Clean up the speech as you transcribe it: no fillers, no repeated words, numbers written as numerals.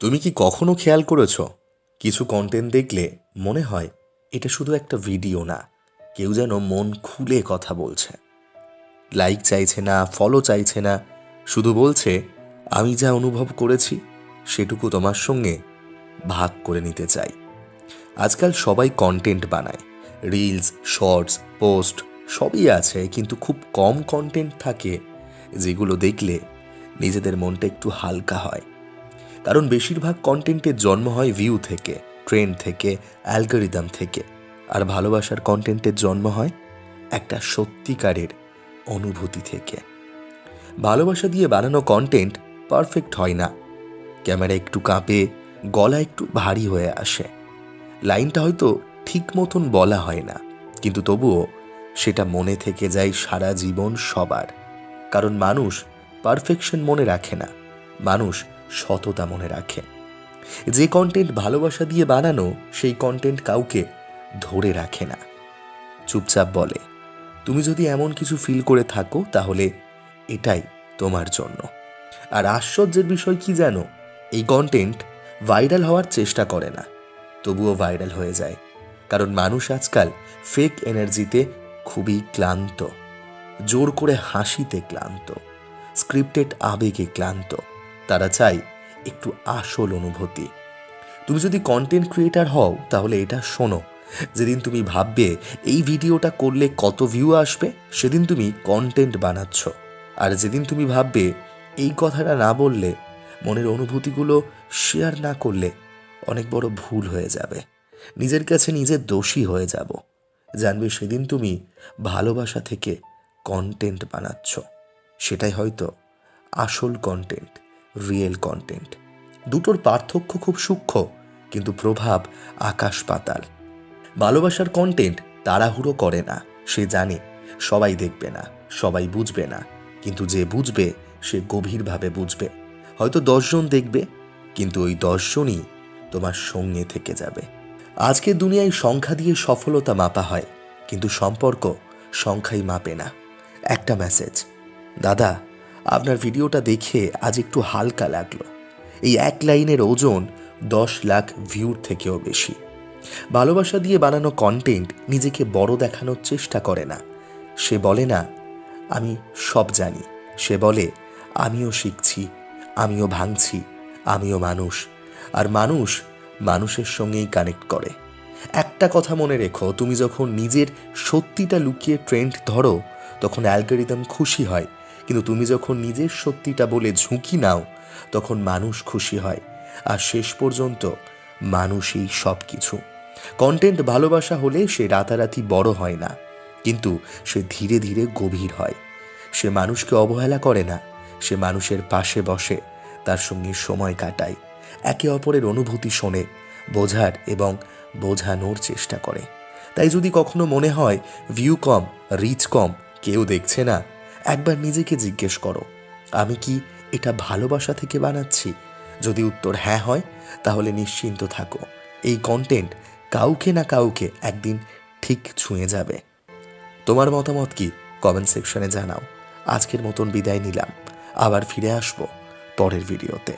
তুমি কি কখনো খেয়াল করেছ কিছু কন্টেন্ট দেখলে মনে হয় এটা শুধু একটা ভিডিও না, কেউ যেন মন খুলে কথা বলছে। লাইক চাইছে না, ফলো চাইছে না, শুধু বলছে আমি যা অনুভব করেছি সেটুকু তোমার সঙ্গে ভাগ করে নিতে চাই। আজকাল সবাই কন্টেন্ট বানায়, রিলস, শর্টস, পোস্ট সবই আছে, কিন্তু খুব কম কন্টেন্ট থাকে যেগুলো দেখলে নিজেদের মনটা একটু হালকা হয়। কারণ বেশিরভাগ কন্টেন্টের জন্ম হয় ভিউ থেকে, ট্রেন্ড থেকে, অ্যালগরিদম থেকে। আর ভালোবাসার কন্টেন্টের জন্ম হয় একটা সত্যিকারের অনুভূতি থেকে। ভালোবাসা দিয়ে বানানো কন্টেন্ট পারফেক্ট হয় না। ক্যামেরা একটু কাঁপে, গলা একটু ভারী হয়ে আসে, লাইনটা হয়তো ঠিক মতন বলা হয় না, কিন্তু তবুও সেটা মনে থেকে যায় সারা জীবন সবার। কারণ মানুষ পারফেকশন মনে রাখে না, মানুষ সততা মনে রাখে। যে কন্টেন্ট ভালোবাসা দিয়ে বানানো সেই কন্টেন্ট কাউকে ধরে রাখে না, চুপচাপ বলে তুমি যদি এমন কিছু ফিল করে থাকো তাহলে এটাই তোমার জন্য। আর আশ্চর্যের বিষয় কি জানো, এই কন্টেন্ট ভাইরাল হওয়ার চেষ্টা করে না, তবুও ভাইরাল হয়ে যায়। কারণ মানুষ আজকাল ফেক এনার্জিতে খুবই ক্লান্ত, জোর করে হাসিতে ক্লান্ত, স্ক্রিপ্টেড আবেগে ক্লান্ত। তারা চায় একটু আসল অনুভূতি। তুমি যদি কন্টেন্ট ক্রিয়েটার হও তাহলে এটা শোনো, যেদিন তুমি ভাববে এই ভিডিওটা করলে কত ভিউ আসবে, সেদিন তুমি কন্টেন্ট বানাচ্ছ। আর যেদিন তুমি ভাববে এই কথাটা না বললে, মনের অনুভূতিগুলো শেয়ার না করলে অনেক বড় ভুল হয়ে যাবে, নিজের কাছে নিজের দোষী হয়ে যাব, জানবে সেদিন তুমি ভালোবাসা থেকে কন্টেন্ট বানাচ্ছ। সেটাই হয়তো আসল কন্টেন্ট, রিয়েল কন্টেন্ট। দুটোর পার্থক্য খুব সূক্ষ্ম, কিন্তু প্রভাব আকাশ পাতাল। ভালোবাসার কন্টেন্ট তাড়াহুড়ো করে না, সে জানে সবাই দেখবে না, সবাই বুঝবে না, কিন্তু যে বুঝবে সে গভীরভাবে বুঝবে। হয়তো 10 জন দেখবে, কিন্তু ওই 10 জনই তোমার সঙ্গে থেকে যাবে। আজকের দুনিয়ায় সংখ্যা দিয়ে সফলতা মাপা হয়, কিন্তু সম্পর্ক সংখ্যাই মাপে না। একটা মেসেজ, দাদা আপনার ভিডিওটা দেখে আজ একটু হালকা লাগলো, এই এক লাইনের ওজন 10 লাখ ভিউর থেকেও বেশি। ভালোবাসা দিয়ে বানানো কন্টেন্ট নিজেকে বড় দেখানোর চেষ্টা করে না। সে বলে না আমি সব জানি, সে বলে আমিও শিখছি, আমিও ভাঙছি, আমিও মানুষ। আর মানুষ মানুষের সঙ্গেই কানেক্ট করে। একটা কথা মনে রেখো, তুমি যখন নিজের সত্যিটা লুকিয়ে ট্রেন্ড ধরো তখন অ্যালগরিদম খুশি হয়, কিন্তু তুমি যখন নিজের সত্যিটা বলে ঝুঁকি নাও তখন মানুষ খুশি হয়। আর শেষ পর্যন্ত মানুষই সব কিছু। কন্টেন্ট ভালোবাসা হলে সে রাতারাতি বড় হয় না, কিন্তু সে ধীরে ধীরে গভীর হয়। সে মানুষকে অবহেলা করে না, সে মানুষের পাশে বসে, তার সঙ্গে সময় কাটায়, একে অপরের অনুভূতি শোনে, বোঝার এবং বোঝানোর চেষ্টা করে। তাই যদি কখনো মনে হয় ভিউ কম, রিচ কম, কেউ দেখছে না, একবার নিজেকে জিজ্ঞেস করো আমি কি এটা ভালোবাসা থেকে বানাচ্ছি? যদি উত্তর হ্যাঁ হয় তাহলে নিশ্চিন্ত থাকো, এই কন্টেন্ট কাউকে না কাউকে একদিন ঠিক ছুঁয়ে যাবে। তোমার মতামত কি কমেন্ট সেকশনে জানাও। আজকের মতন বিদায় নিলাম, আবার ফিরে আসবো পরের ভিডিওতে।